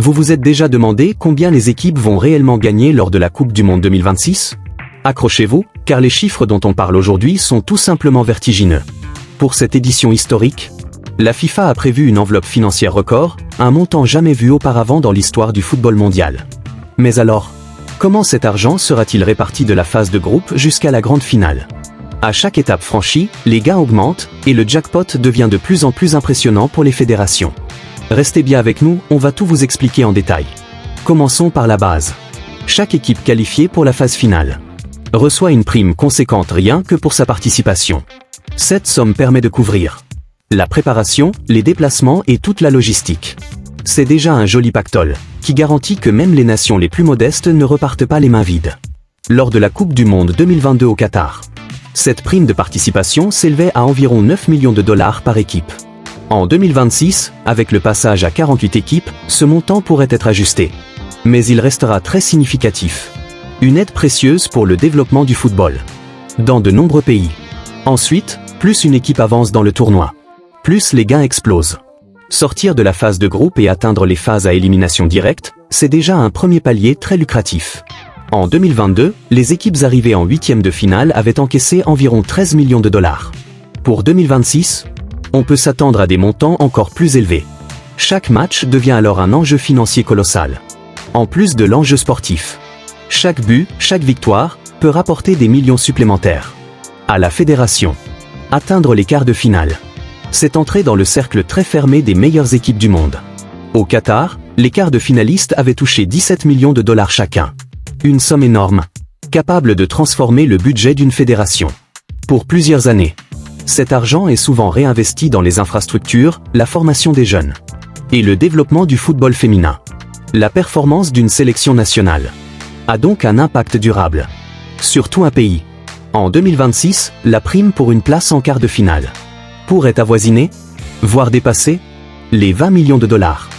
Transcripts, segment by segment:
Vous vous êtes déjà demandé combien les équipes vont réellement gagner lors de la Coupe du Monde 2026? Accrochez-vous, car les chiffres dont on parle aujourd'hui sont tout simplement vertigineux. Pour cette édition historique, la FIFA a prévu une enveloppe financière record, un montant jamais vu auparavant dans l'histoire du football mondial. Mais alors, comment cet argent sera-t-il réparti de la phase de groupe jusqu'à la grande finale? À chaque étape franchie, les gains augmentent et le jackpot devient de plus en plus impressionnant pour les fédérations. Restez bien avec nous, on va tout vous expliquer en détail. Commençons par la base. Chaque équipe qualifiée pour la phase finale reçoit une prime conséquente rien que pour sa participation. Cette somme permet de couvrir la préparation, les déplacements et toute la logistique. C'est déjà un joli pactole, qui garantit que même les nations les plus modestes ne repartent pas les mains vides. Lors de la Coupe du Monde 2022 au Qatar, cette prime de participation s'élevait à environ 9 millions de dollars par équipe. En 2026, avec le passage à 48 équipes, ce montant pourrait être ajusté. Mais il restera très significatif. Une aide précieuse pour le développement du football dans de nombreux pays. Ensuite, plus une équipe avance dans le tournoi, plus les gains explosent. Sortir de la phase de groupe et atteindre les phases à élimination directe, c'est déjà un premier palier très lucratif. En 2022, les équipes arrivées en huitième de finale avaient encaissé environ 13 millions de dollars. Pour 2026, on peut s'attendre à des montants encore plus élevés. Chaque match devient alors un enjeu financier colossal. En plus de l'enjeu sportif, chaque but, chaque victoire, peut rapporter des millions supplémentaires à la fédération. Atteindre les quarts de finale, c'est entrer dans le cercle très fermé des meilleures équipes du monde. Au Qatar, les quarts de finalistes avaient touché 17 millions de dollars chacun. Une somme énorme, capable de transformer le budget d'une fédération. Pour plusieurs années, cet argent est souvent réinvesti dans les infrastructures, la formation des jeunes et le développement du football féminin. La performance d'une sélection nationale a donc un impact durable sur tout un pays. En 2026, la prime pour une place en quart de finale pourrait avoisiner, voire dépasser, les 20 millions de dollars.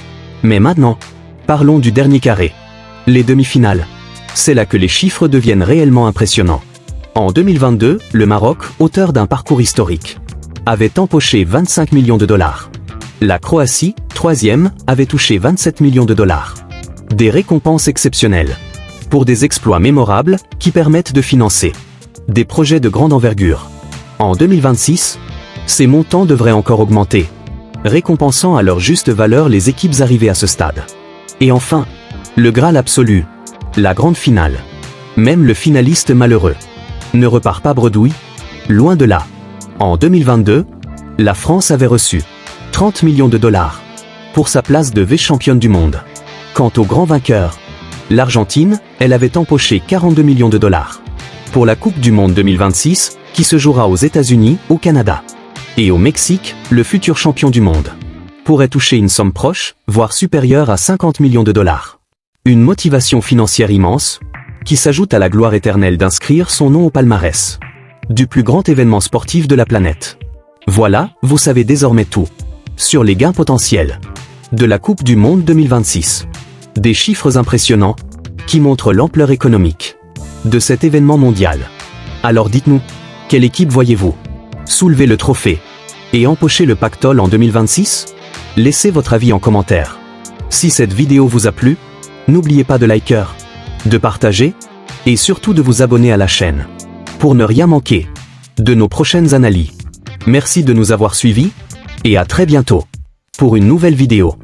Mais maintenant, parlons du dernier carré, les demi-finales. C'est là que les chiffres deviennent réellement impressionnants. En 2022, le Maroc, auteur d'un parcours historique, avait empoché 25 millions de dollars. La Croatie, troisième, avait touché 27 millions de dollars. Des récompenses exceptionnelles pour des exploits mémorables qui permettent de financer des projets de grande envergure. En 2026, ces montants devraient encore augmenter, récompensant à leur juste valeur les équipes arrivées à ce stade. Et enfin, le Graal absolu, la grande finale. Même le finaliste malheureux ne repart pas bredouille, loin de là. En 2022, la France avait reçu 30 millions de dollars pour sa place de vice-championne du monde. Quant au grand vainqueur, l'Argentine, elle avait empoché 42 millions de dollars pour la Coupe du Monde 2026, qui se jouera aux États-Unis, au Canada et au Mexique. Le futur champion du monde pourrait toucher une somme proche, voire supérieure à 50 millions de dollars. Une motivation financière immense, qui s'ajoute à la gloire éternelle d'inscrire son nom au palmarès du plus grand événement sportif de la planète. Voilà, vous savez désormais tout sur les gains potentiels de la Coupe du Monde 2026. Des chiffres impressionnants qui montrent l'ampleur économique de cet événement mondial. Alors dites-nous, quelle équipe voyez-vous soulever le trophée et empocher le pactole en 2026? Laissez votre avis en commentaire. Si cette vidéo vous a plu, n'oubliez pas de liker, de partager et surtout de vous abonner à la chaîne pour ne rien manquer de nos prochaines analyses. Merci de nous avoir suivis et à très bientôt pour une nouvelle vidéo.